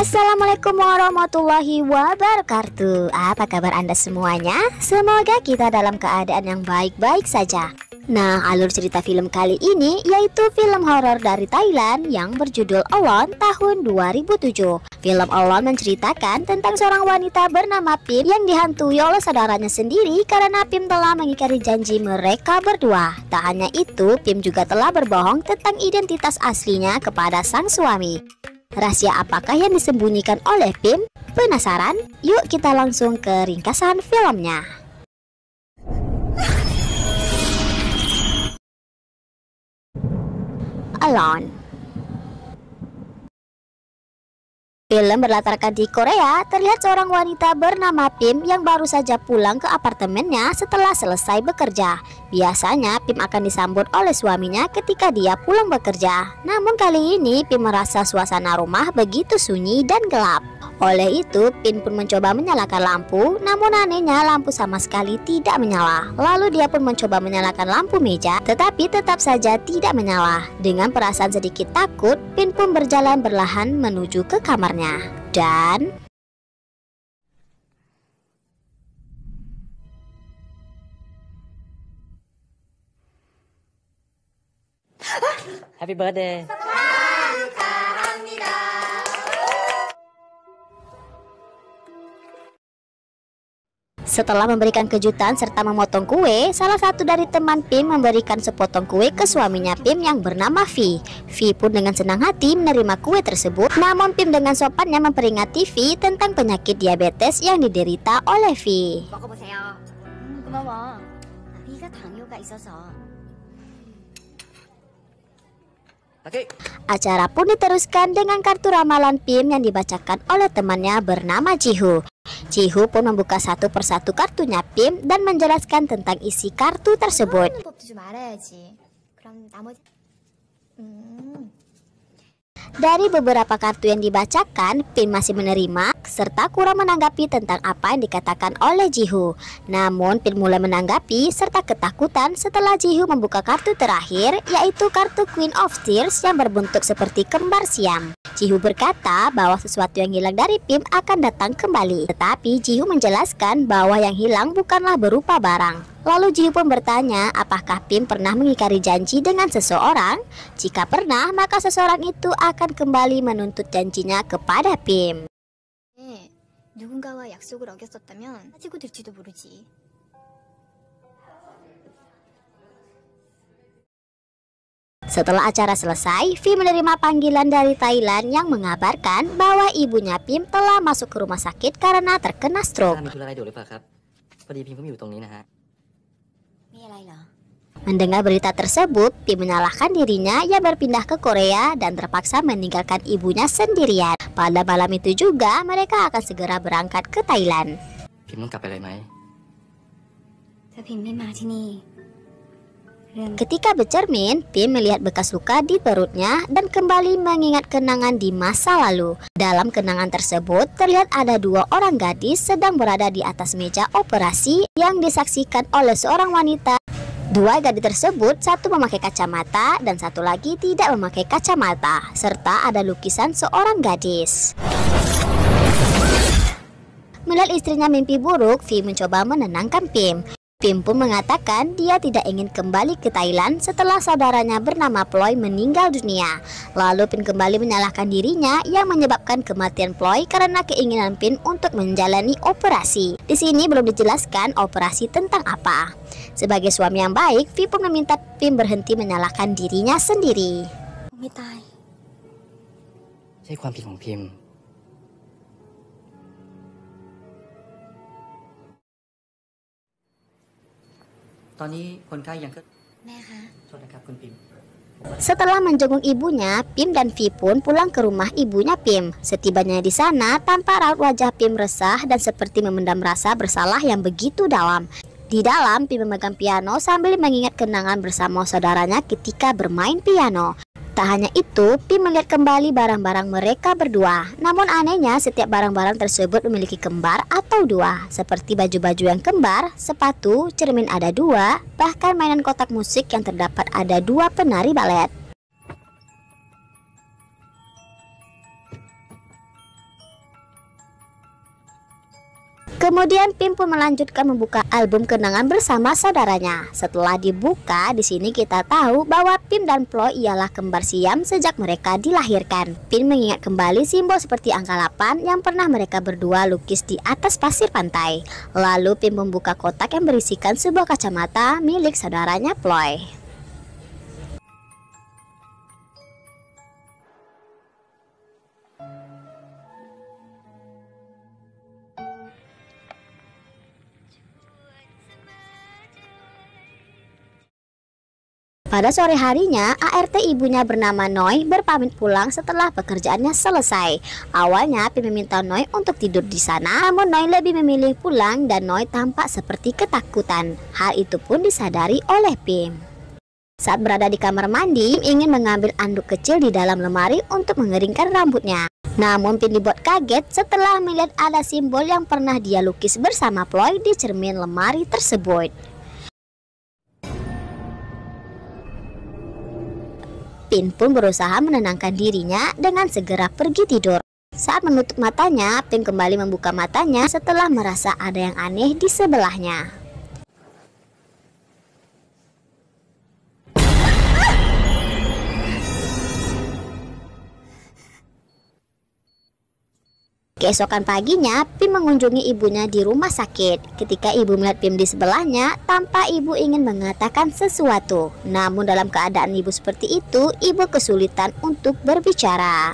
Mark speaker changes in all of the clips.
Speaker 1: Assalamualaikum warahmatullahi wabarakatuh. Apa kabar Anda semuanya? Semoga kita dalam keadaan yang baik-baik saja. Nah, alur cerita film kali ini yaitu film horor dari Thailand yang berjudul Alone tahun 2007. Film Alone menceritakan tentang seorang wanita bernama Pim yang dihantui oleh saudaranya sendiri karena Pim telah mengingkari janji mereka berdua. Tak hanya itu, Pim juga telah berbohong tentang identitas aslinya kepada sang suami. Rahasia apakah yang disembunyikan oleh Pim? Penasaran? Yuk kita langsung ke ringkasan filmnya. Alone. Film berlatarkan di Korea. Terlihat seorang wanita bernama Pim yang baru saja pulang ke apartemennya setelah selesai bekerja. Biasanya Pim akan disambut oleh suaminya ketika dia pulang bekerja. Namun kali ini Pim merasa suasana rumah begitu sunyi dan gelap. Oleh itu Pim pun mencoba menyalakan lampu, namun anehnya lampu sama sekali tidak menyala. Lalu dia pun mencoba menyalakan lampu meja, tetapi tetap saja tidak menyala. Dengan perasaan sedikit takut, Pim pun berjalan perlahan menuju ke kamarnya. Dan
Speaker 2: Happy birthday.
Speaker 1: setelah memberikan kejutan serta memotong kue, salah satu dari teman Pim memberikan sepotong kue ke suaminya Pim yang bernama V. V pun dengan senang hati menerima kue tersebut. Namun Pim dengan sopannya memperingati V tentang penyakit diabetes yang diderita oleh V.
Speaker 3: 먹어보세요. 고마워. V가 당뇨가 있어서.
Speaker 2: Oke.
Speaker 1: Acara pun diteruskan dengan kartu ramalan Pim yang dibacakan oleh temannya bernama Jihu. Jihu pun membuka satu persatu kartunya Pim dan menjelaskan tentang isi kartu tersebut.
Speaker 3: 법도 좀 알아야지. 그럼 나머지.
Speaker 1: Dari beberapa kartu yang dibacakan, Pim masih menerima serta kurang menanggapi tentang apa yang dikatakan oleh Jihu. Namun Pim mulai menanggapi serta ketakutan setelah Jihu membuka kartu terakhir, yaitu kartu Queen of Tears yang berbentuk seperti kembar siam. Jihu berkata bahwa sesuatu yang hilang dari Pim akan datang kembali. Tetapi Jihu menjelaskan bahwa yang hilang bukanlah berupa barang. Lalu Jihu pun bertanya apakah Pim pernah mengingkari janji dengan seseorang? Jika pernah, maka seseorang itu akan kembali menuntut janjinya kepada Pim.
Speaker 3: 누군가와 약속을 어겼었다면 가지고 될지도 모르지.
Speaker 1: Setelah acara selesai, V menerima panggilan dari Thailand yang mengabarkan bahwa ibunya Pim telah masuk ke rumah sakit karena terkena stroke.
Speaker 2: มีธุระอะไรด่วนหรือเปล่าครับพอดีพิมพ์ก็อยู่ตรงนี้นะฮะ
Speaker 3: มีอะไรเหรอ
Speaker 1: Mendengar berita tersebut, Pim menyalahkan dirinya yang berpindah ke Korea dan terpaksa meninggalkan ibunya sendirian. Pada malam itu juga, mereka akan segera berangkat ke Thailand.
Speaker 2: พิมพ์ต้องกลับไปเลยไหม
Speaker 3: ถ้าพิมพ์ไม่มาที่นี่เรื่อง
Speaker 1: Ketika bercermin, Pim melihat bekas luka di perutnya dan kembali mengingat kenangan di masa lalu. Dalam kenangan tersebut, terlihat ada dua orang gadis sedang berada di atas meja operasi yang disaksikan oleh seorang wanita. Dua gadis tersebut, satu memakai kacamata dan satu lagi tidak memakai kacamata, serta ada lukisan seorang gadis. Melihat istrinya mimpi buruk, V mencoba menenangkan Pim. Pim pun mengatakan dia tidak ingin kembali ke Thailand setelah saudaranya bernama Ploy meninggal dunia. Lalu Pim kembali menyalahkan dirinya yang menyebabkan kematian Ploy karena keinginan Pim untuk menjalani operasi. Di sini belum dijelaskan operasi tentang apa. Sebagai suami yang baik, V pun meminta Pim berhenti menyalahkan dirinya sendiri.
Speaker 3: ไม่ตาย
Speaker 2: ใช่ความผิดของพิมพ์ตอนนี้คนไข้ยัง
Speaker 3: แม่คะ
Speaker 2: โทษนะครับคุณพิมพ์
Speaker 1: Setelah menjenguk ibunya, Pim dan V pun pulang ke rumah ibunya Pim. Setibanya di sana, tampak raut wajah Pim resah dan seperti memendam rasa bersalah yang begitu dalam. Di dalam, Pim memegang piano sambil mengingat kenangan bersama saudaranya ketika bermain piano. Tak hanya itu, Pim melihat kembali barang-barang mereka berdua. Namun anehnya, setiap barang-barang tersebut memiliki kembar atau dua, seperti baju-baju yang kembar, sepatu, cermin ada dua, bahkan mainan kotak musik yang terdapat ada dua penari balet. Kemudian Pim pun melanjutkan membuka album kenangan bersama saudaranya. Setelah dibuka, di sini kita tahu bahwa Pim dan Ploy ialah kembar siam sejak mereka dilahirkan. Pim mengingat kembali simbol seperti angka 8 yang pernah mereka berdua lukis di atas pasir pantai. Lalu Pim membuka kotak yang berisikan sebuah kacamata milik saudaranya Ploy. Pada sore harinya, ART ibunya bernama Noi berpamit pulang setelah pekerjaannya selesai. Awalnya Pim meminta Noi untuk tidur di sana, namun Noi lebih memilih pulang dan Noi tampak seperti ketakutan. Hal itu pun disadari oleh Pim. Saat berada di kamar mandi, Pim ingin mengambil anduk kecil di dalam lemari untuk mengeringkan rambutnya. Namun Pim dibuat kaget setelah melihat ada simbol yang pernah dia lukis bersama Ploy di cermin lemari tersebut. Pim pun berusaha menenangkan dirinya dengan segera pergi tidur. Saat menutup matanya, Pim kembali membuka matanya setelah merasa ada yang aneh di sebelahnya. Keesokan paginya, Pim mengunjungi ibunya di rumah sakit. Ketika ibu melihat Pim di sebelahnya, tampak ibu ingin mengatakan sesuatu. Namun dalam keadaan ibu seperti itu, ibu kesulitan untuk berbicara.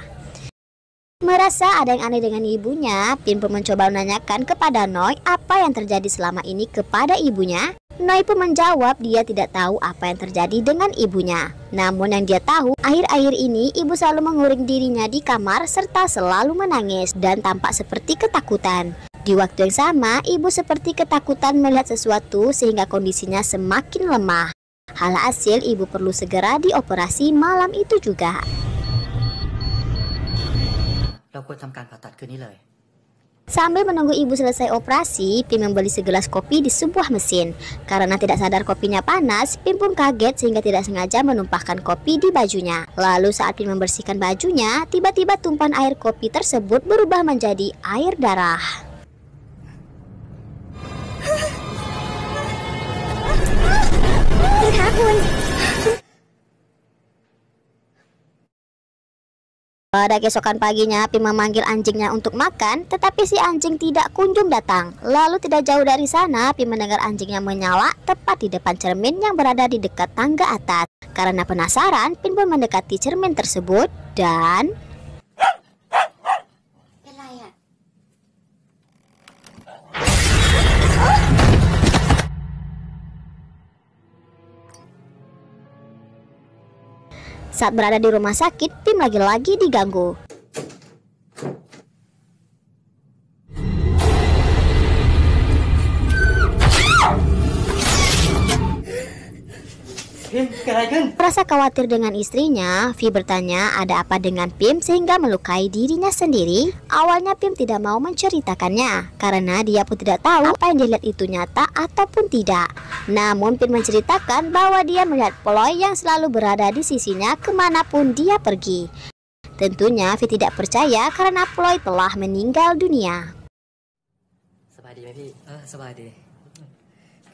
Speaker 1: Merasa ada yang aneh dengan ibunya, Pim pun mencoba menanyakan kepada Noi apa yang terjadi selama ini kepada ibunya. Noi pun menjawab dia tidak tahu apa yang terjadi dengan ibunya. Namun yang dia tahu, akhir-akhir ini ibu selalu menguring dirinya di kamar serta selalu menangis dan tampak seperti ketakutan. Di waktu yang sama, ibu seperti ketakutan melihat sesuatu sehingga kondisinya semakin lemah. Alhasil ibu perlu segera dioperasi malam itu juga.
Speaker 2: เราควรทำการผ่าตัดคืนนี้เลย
Speaker 1: Sambil menunggu ibu selesai operasi, Pim membeli segelas kopi di sebuah mesin. Karena tidak sadar kopinya panas, Pim pun kaget sehingga tidak sengaja menumpahkan kopi di bajunya. Lalu saat Pim membersihkan bajunya, tiba-tiba tumpahan air kopi tersebut berubah menjadi air darah. Pada keesokan paginya, Pim memanggil anjingnya untuk makan, tetapi si anjing tidak kunjung datang. Lalu tidak jauh dari sana, Pim mendengar anjingnya menyala tepat di depan cermin yang berada di dekat tangga atas. Karena penasaran, Pim pun mendekati cermin tersebut dan... Saat berada di rumah sakit, Pim lagi-lagi diganggu. Merasa khawatir dengan istrinya, Vi bertanya ada apa dengan Pim sehingga melukai dirinya sendiri. Awalnya Pim tidak mau menceritakannya karena dia pun tidak tahu apa yang dilihat itu nyata ataupun tidak. Namun Pim menceritakan bahwa dia melihat Ploy yang selalu berada di sisinya kemanapun dia pergi. Tentunya Vi tidak percaya karena Ploy telah meninggal dunia.
Speaker 2: สบายดีไหมพี่สบายดี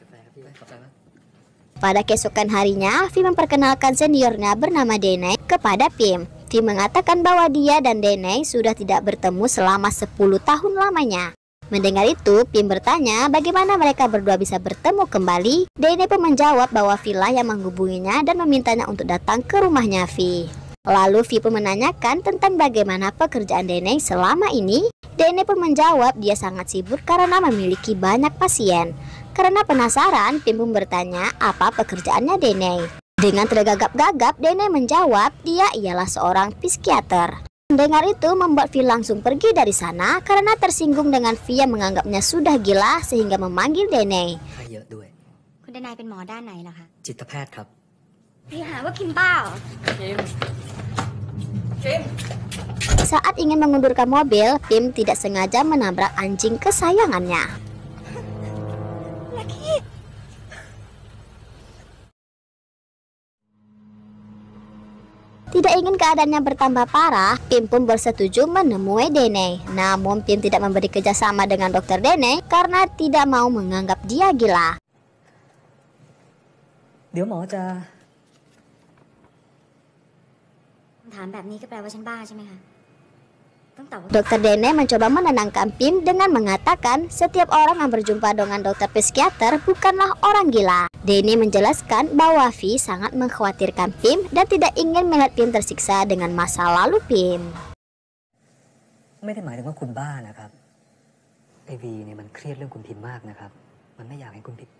Speaker 2: กาแฟครับพี่ขอบใจมาก
Speaker 1: Pada keesokan harinya, Vi memperkenalkan seniornya bernama Denai kepada Pim. Vi mengatakan bahwa dia dan Denai sudah tidak bertemu selama 10 tahun lamanya. Mendengar itu, Pim bertanya bagaimana mereka berdua bisa bertemu kembali. Denai pun menjawab bahwa Vi lah yang menghubunginya dan memintanya untuk datang ke rumahnya Vi. Lalu Vi pun menanyakan tentang bagaimana pekerjaan Denai selama ini. Denai pun menjawab dia sangat sibuk karena memiliki banyak pasien. Karena penasaran, Pim pun bertanya apa pekerjaannya Denai. Dengan tergagap-gagap, Denai menjawab dia ialah seorang psikiater. Mendengar itu membuat Vi langsung pergi dari sana karena tersinggung dengan Vi yang menganggapnya sudah gila sehingga memanggil Denai.
Speaker 2: ไข้เยอะด้วย
Speaker 3: คุณดนายเป็นหมอด้านไหนล่ะคะ
Speaker 2: จิตแพทย์ครับ
Speaker 3: พี่หาว่าพิมพ์บ้าเหรอ
Speaker 1: Saat ingin mengundurkan mobil, Pim tidak sengaja menabrak anjing kesayangannya. Tidak ingin keadaannya bertambah parah, Pim pun bersetuju menemui Dene. Namun Pim tidak memberi kerjasama dengan dokter Dene karena tidak mau menganggap dia gila.
Speaker 2: เดี๋ยวหมอจะ
Speaker 3: ถามแบบนี้ก็แปลว่าฉันบ้าใช่ไหมคะต้องตอบว่า
Speaker 1: Dokter Dene mencoba menenangkan Pim dengan mengatakan setiap orang yang berjumpa dengan dokter psikiater bukanlah orang gila. Dene menjelaskan bahwa Vi sangat mengkhawatirkan Pim dan tidak ingin melihat Pim tersiksa dengan masa lalu Pim.
Speaker 2: ไม่ได้หมายถึงว่าคุณบ้านะครับไอวีเนี่ยมันเครียดเรื่องคุณพิมพ์มากนะครับมันไม่อยากให้คุณพิมพ์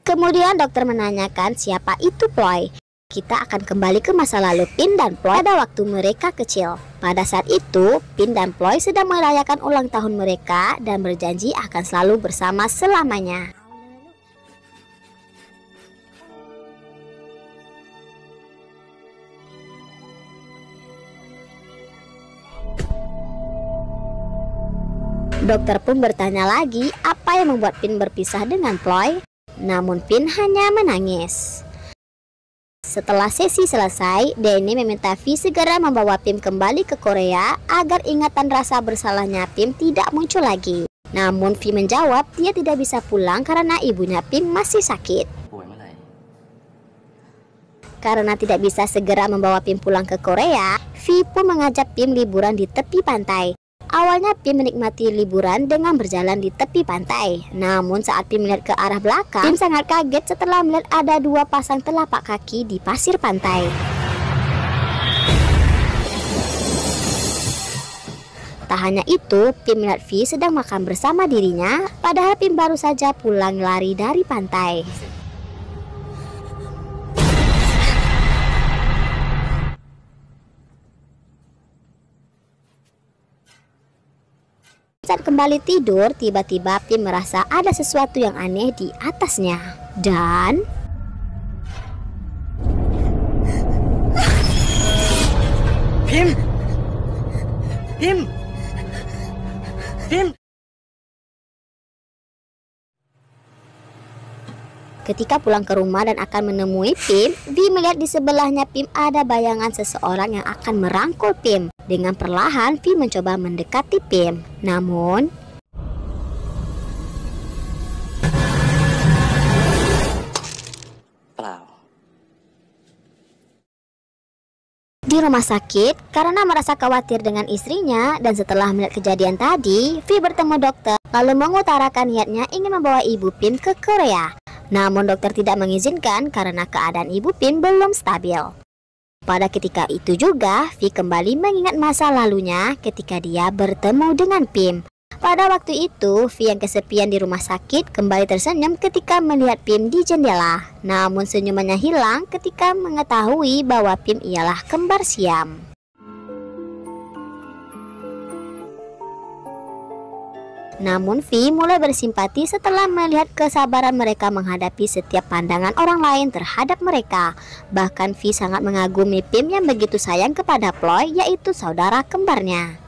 Speaker 1: Kemudian dokter menanyakan siapa itu Ploy. Kita akan kembali ke masa lalu Pin dan Ploy pada waktu mereka kecil. Pada saat itu, Pin dan Ploy sedang merayakan ulang tahun mereka dan berjanji akan selalu bersama selamanya. Dokter pun bertanya lagi apa yang membuat Pin berpisah dengan Ploy. Namun Pin hanya menangis. Setelah sesi selesai, Dene meminta Vi segera membawa Pim kembali ke Korea agar ingatan rasa bersalahnya Pim tidak muncul lagi. Namun Vi menjawab dia tidak bisa pulang karena ibunya Pim masih sakit. Karena tidak bisa segera membawa Pim pulang ke Korea, Vi pun mengajak Pim liburan di tepi pantai. Awalnya Pim menikmati liburan dengan berjalan di tepi pantai. Namun saat Pim melihat ke arah belakang, Pim sangat kaget setelah melihat ada dua pasang telapak kaki di pasir pantai. Tak hanya itu, Pim melihat Vi sedang makan bersama dirinya, padahal Pim baru saja pulang lari dari pantai. Saat kembali tidur, tiba-tiba Pim merasa ada sesuatu yang aneh di atasnya. Dan
Speaker 2: Pim! Pim! Pim!
Speaker 1: ketika pulang ke rumah dan akan menemui Pim, Vi melihat di sebelahnya Pim ada bayangan seseorang yang akan merangkul Pim. Dengan perlahan, Vi mencoba mendekati Pim. Namun, di rumah sakit, karena merasa khawatir dengan istrinya dan setelah melihat kejadian tadi, Vi bertemu dokter lalu mengutarakan niatnya ingin membawa ibu Pim ke Korea. Namun dokter tidak mengizinkan karena keadaan ibu Pim belum stabil. Pada ketika itu juga, Vi kembali mengingat masa lalunya ketika dia bertemu dengan Pim. Pada waktu itu, Vi yang kesepian di rumah sakit kembali tersenyum ketika melihat Pim di jendela. Namun senyumannya hilang ketika mengetahui bahwa Pim ialah kembar Siam. Namun Vi mulai bersimpati setelah melihat kesabaran mereka menghadapi setiap pandangan orang lain terhadap mereka. Bahkan Vi sangat mengagumi Pim yang begitu sayang kepada Ploy, yaitu saudara kembarnya.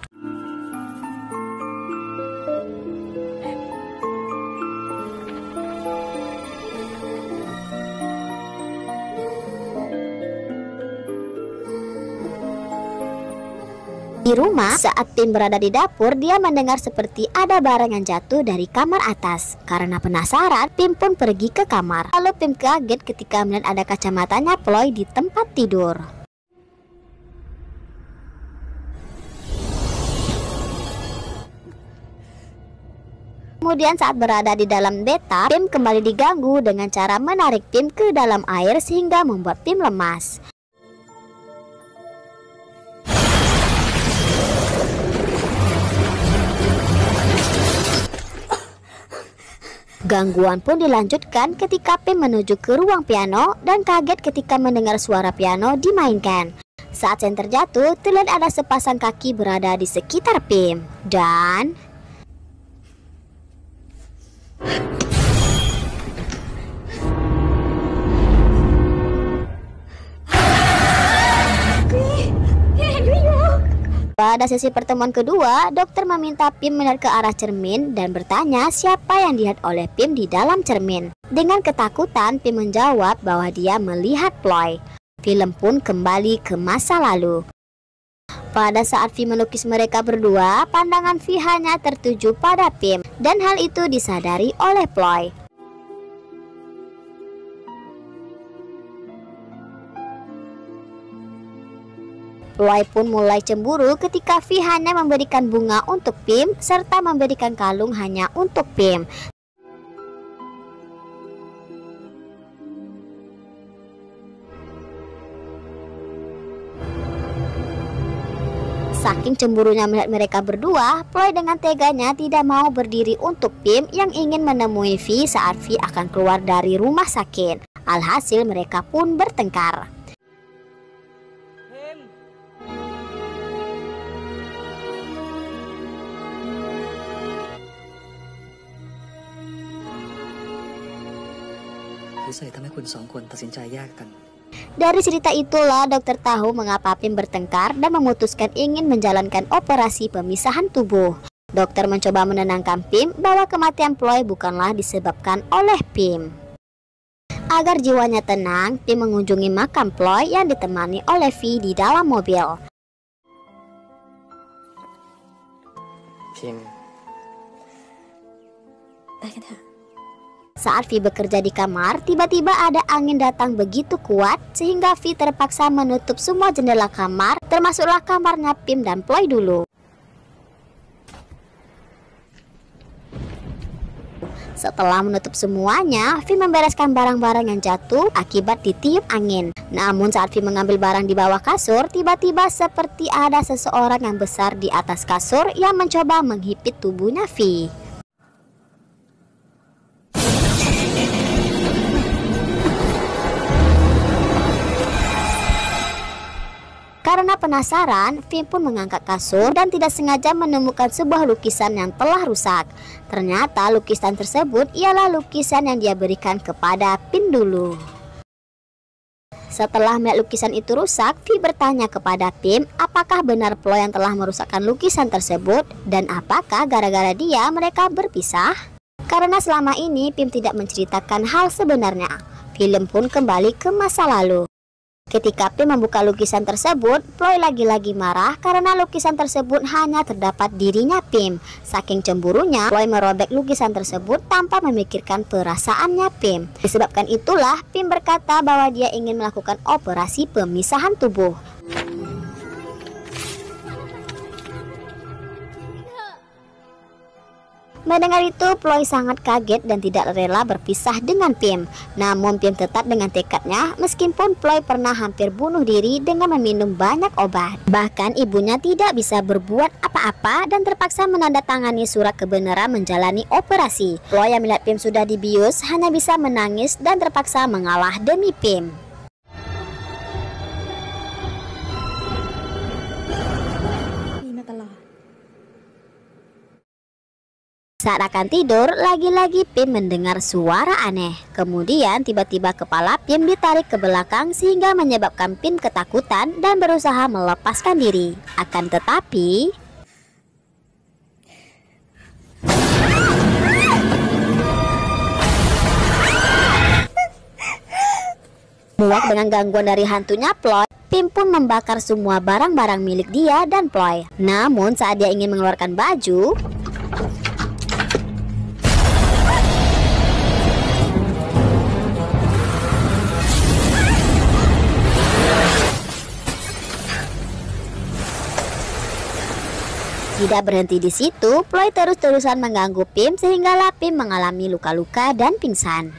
Speaker 1: Di rumah, saat Pim berada di dapur, dia mendengar seperti ada barang yang jatuh dari kamar atas. Karena penasaran, Pim pun pergi ke kamar. Lalu Pim kaget ketika melihat ada kacamatanya Ploy di tempat tidur. Kemudian saat berada di dalam bathtub, Pim kembali diganggu dengan cara menarik Pim ke dalam air sehingga membuat Pim lemas. Gangguan pun dilanjutkan ketika Pim menuju ke ruang piano dan kaget ketika mendengar suara piano dimainkan. Saat Sen terjatuh, terlihat ada sepasang kaki berada di sekitar Pim. Dan pada sesi pertemuan kedua, dokter meminta Pim melihat ke arah cermin dan bertanya siapa yang dilihat oleh Pim di dalam cermin. Dengan ketakutan, Pim menjawab bahwa dia melihat Ploy. film pun kembali ke masa lalu. Pada saat Vi melukis mereka berdua, pandangan Vi hanya tertuju pada Pim, dan hal itu disadari oleh Ploy. Ploy pun mulai cemburu ketika Vi hanya memberikan bunga untuk Pim serta memberikan kalung hanya untuk Pim. Saking cemburunya melihat mereka berdua, Ploy dengan teganya tidak mau berdiri untuk Pim yang ingin menemui Vi saat Vi akan keluar dari rumah sakit. Alhasil mereka pun bertengkar. Dari cerita itulah dokter tahu mengapa Pim bertengkar dan memutuskan ingin menjalankan operasi pemisahan tubuh. Dokter mencoba menenangkan Pim bahwa kematian Ploy bukanlah disebabkan oleh Pim. Agar jiwanya tenang, Pim mengunjungi makam Ploy yang ditemani oleh Vi di dalam mobil.
Speaker 2: Pim.
Speaker 1: Saat Vi bekerja di kamar, tiba-tiba ada angin datang begitu kuat sehingga Vi terpaksa menutup semua jendela kamar, termasuklah kamarnya Pim dan Ploy dulu. Setelah menutup semuanya, Vi membereskan barang-barang yang jatuh akibat ditiup angin. Namun saat Vi mengambil barang di bawah kasur, tiba-tiba seperti ada seseorang yang besar di atas kasur yang mencoba menghipit tubuhnya Vi. Karena penasaran, Vi pun mengangkat kasur dan tidak sengaja menemukan sebuah lukisan yang telah rusak. Ternyata lukisan tersebut ialah lukisan yang dia berikan kepada Pim dulu. Setelah melihat lukisan itu rusak, Vi bertanya kepada Pim apakah benar Ploy yang telah merusakkan lukisan tersebut dan apakah gara-gara dia mereka berpisah. Karena selama ini Pim tidak menceritakan hal sebenarnya, film pun kembali ke masa lalu. Ketika Pim membuka lukisan tersebut, Ploy lagi-lagi marah karena lukisan tersebut hanya terdapat dirinya Pim. Saking cemburunya, Ploy merobek lukisan tersebut tanpa memikirkan perasaannya Pim. Disebabkan itulah, Pim berkata bahwa dia ingin melakukan operasi pemisahan tubuh. Mendengar itu, Ploy sangat kaget dan tidak rela berpisah dengan Pim. Namun Pim tetap dengan tekadnya meskipun Ploy pernah hampir bunuh diri dengan meminum banyak obat. Bahkan ibunya tidak bisa berbuat apa-apa dan terpaksa menandatangani surat kebenaran menjalani operasi. Ploy yang melihat Pim sudah dibius hanya bisa menangis dan terpaksa mengalah demi Pim. Saat akan tidur, lagi-lagi Pim mendengar suara aneh. Kemudian tiba-tiba kepala Pim ditarik ke belakang sehingga menyebabkan Pim ketakutan dan berusaha melepaskan diri. Akan tetapi muak dengan gangguan dari hantunya Ploy, Pim pun membakar semua barang-barang milik dia dan Ploy. Namun saat dia ingin mengeluarkan baju, tidak berhenti di situ, Ploy terus-terusan mengganggu Pim sehinggalah Pim mengalami luka-luka dan pingsan.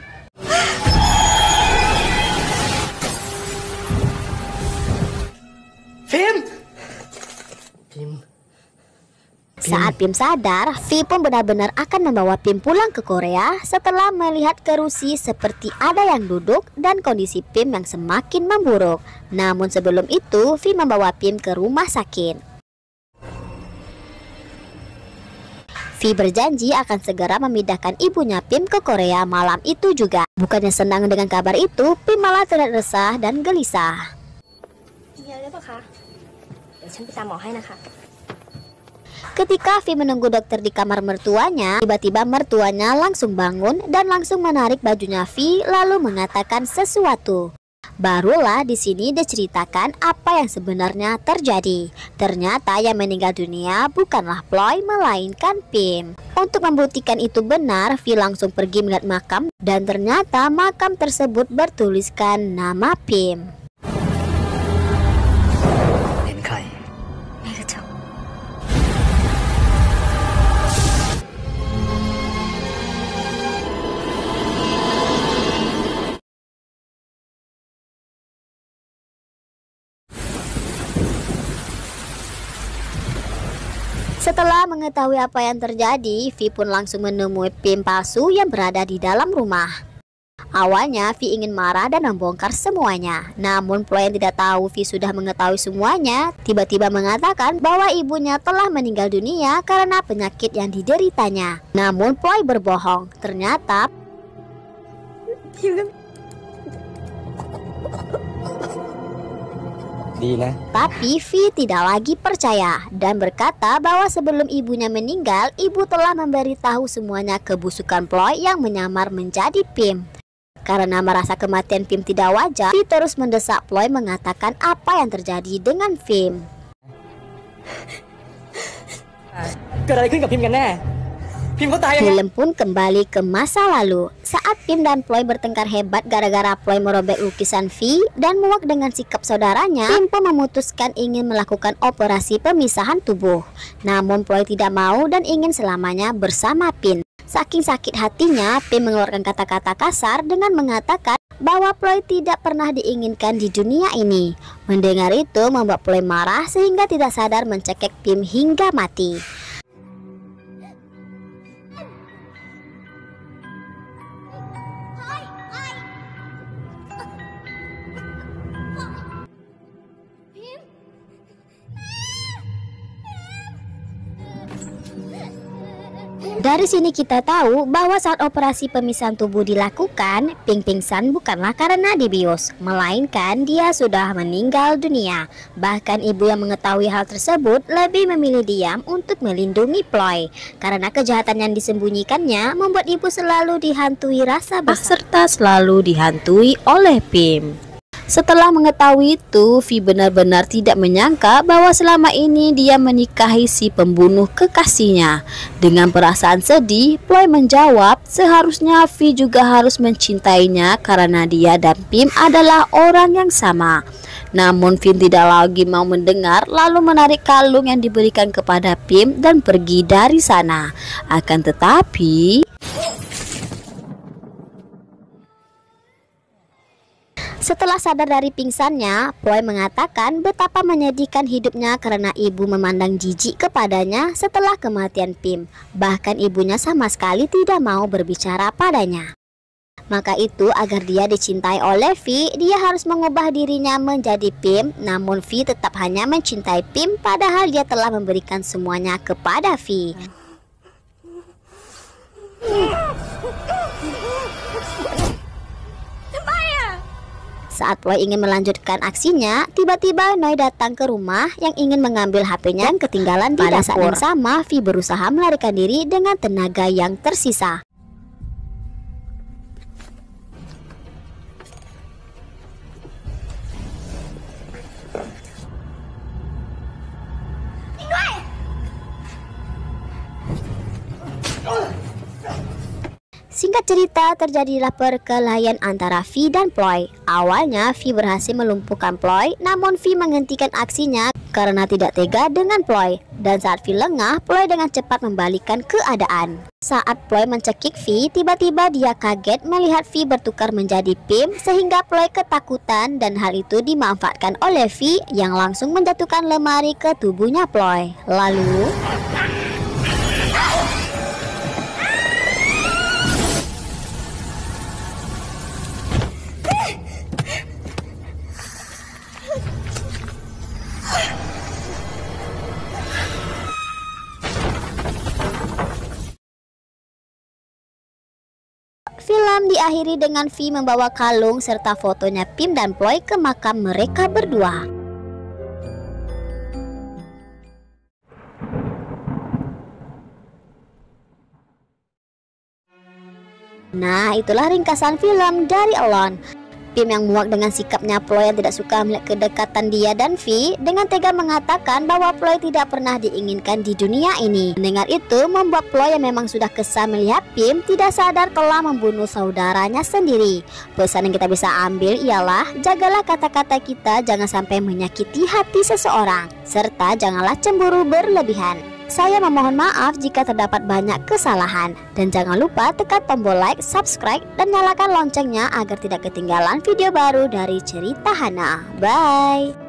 Speaker 1: Saat Pim sadar, Vi pun benar-benar akan membawa Pim pulang ke Korea setelah melihat kerusi seperti ada yang duduk dan kondisi Pim yang semakin memburuk. Namun sebelum itu, Vi membawa Pim ke rumah sakit. Vi berjanji akan segera memindahkan ibunya Pim ke Korea malam itu juga. Bukannya senang dengan kabar itu, Pim malah terlihat resah dan gelisah. Ketika Vi menunggu dokter di kamar mertuanya, tiba-tiba mertuanya langsung bangun dan langsung menarik bajunya Vi lalu mengatakan sesuatu. Barulah di sini diceritakan apa yang sebenarnya terjadi. Ternyata yang meninggal dunia bukanlah Ploy melainkan Pim. Untuk membuktikan itu benar, Vi langsung pergi melihat makam dan ternyata makam tersebut bertuliskan nama Pim.
Speaker 2: เป็นใคร
Speaker 3: ไม่รู้จัก
Speaker 1: Setelah mengetahui apa yang terjadi, Vi pun langsung menemui Pim palsu yang berada di dalam rumah. Awalnya Vi ingin marah dan membongkar semuanya. Namun Ploy yang tidak tahu Vi sudah mengetahui semuanya tiba-tiba mengatakan bahwa ibunya telah meninggal dunia karena penyakit yang dideritanya. Namun Ploy berbohong. Ternyata tapi Vi tidak lagi percaya dan berkata bahwa sebelum ibunya meninggal, ibu telah memberitahu semuanya kebusukan Ploy yang menyamar menjadi Pim. Karena merasa kematian Pim tidak wajar, Vi terus mendesak Ploy mengatakan apa yang terjadi dengan Pim.
Speaker 2: เกิดอะไรขึ้นกับพิมกันแน่พิมเขาตายยังไง
Speaker 1: Film pun kembali ke masa lalu saat Pim dan Ploy bertengkar hebat gara-gara Ploy merobek lukisan Vi dan muak dengan sikap saudaranya. Pim pun memutuskan ingin melakukan operasi pemisahan tubuh. Namun Ploy tidak mau dan ingin selamanya bersama Pim. Saking sakit hatinya, Pim mengeluarkan kata-kata kasar dengan mengatakan bahwa Ploy tidak pernah diinginkan di dunia ini. Mendengar itu membuat Ploy marah sehingga tidak sadar mencekik Pim hingga mati. Dari sini kita tahu bahwa saat operasi pemisahan tubuh dilakukan, Pim pingsan bukanlah karena dibius, melainkan dia sudah meninggal dunia. Bahkan ibu yang mengetahui hal tersebut lebih memilih diam untuk melindungi Ploy. Karena kejahatan yang disembunyikannya membuat ibu selalu dihantui rasa bersalah serta selalu dihantui oleh Pim. Setelah mengetahui itu, Vi benar-benar tidak menyangka bahwa selama ini dia menikahi si pembunuh kekasihnya. Dengan perasaan sedih, Ploy menjawab seharusnya Vi juga harus mencintainya karena dia dan Pim adalah orang yang sama. Namun Pim tidak lagi mau mendengar, lalu menarik kalung yang diberikan kepada Pim dan pergi dari sana. Akan tetapi setelah sadar dari pingsannya, Ploy mengatakan betapa menyedihkan hidupnya karena ibu memandang jijik kepadanya setelah kematian Pim. Bahkan ibunya sama sekali tidak mau berbicara padanya. Maka itu agar dia dicintai oleh Vi, dia harus mengubah dirinya menjadi Pim. Namun Vi tetap hanya mencintai Pim padahal dia telah memberikan semuanya kepada Vi. Saat Ploy ingin melanjutkan aksinya, tiba-tiba Noi datang ke rumah yang ingin mengambil HP-nya yang ketinggalan di dapur. Pada saat yang sama, Vi berusaha melarikan diri dengan tenaga yang tersisa. Singkat cerita, terjadilah perkelahian antara Vi dan Ploy. Awalnya Vi berhasil melumpuhkan Ploy, namun Vi menghentikan aksinya karena tidak tega dengan Ploy. Dan saat Vi lengah, Ploy dengan cepat membalikkan keadaan. Saat Ploy mencekik Vi, tiba-tiba dia kaget melihat Vi bertukar menjadi Pim sehingga Ploy ketakutan dan hal itu dimanfaatkan oleh Vi yang langsung menjatuhkan lemari ke tubuhnya Ploy. Lalu film diakhiri dengan Vi membawa kalung serta fotonya Pim dan Ploy ke makam mereka berdua. Nah, itulah ringkasan film dari Alone. Pim yang muak dengan sikapnya Ploy yang tidak suka melihat kedekatan dia dan Vi dengan tega mengatakan bahwa Ploy tidak pernah diinginkan di dunia ini. Mendengar itu membuat Ploy yang memang sudah kesal melihat Pim tidak sadar telah membunuh saudaranya sendiri. Pesan yang kita bisa ambil ialah jagalah kata-kata kita, jangan sampai menyakiti hati seseorang, serta janganlah cemburu berlebihan. Saya memohon maaf jika terdapat banyak kesalahan. Dan jangan lupa tekan tombol like, subscribe, dan nyalakan loncengnya agar tidak ketinggalan video baru dari Cerita Hana. Bye!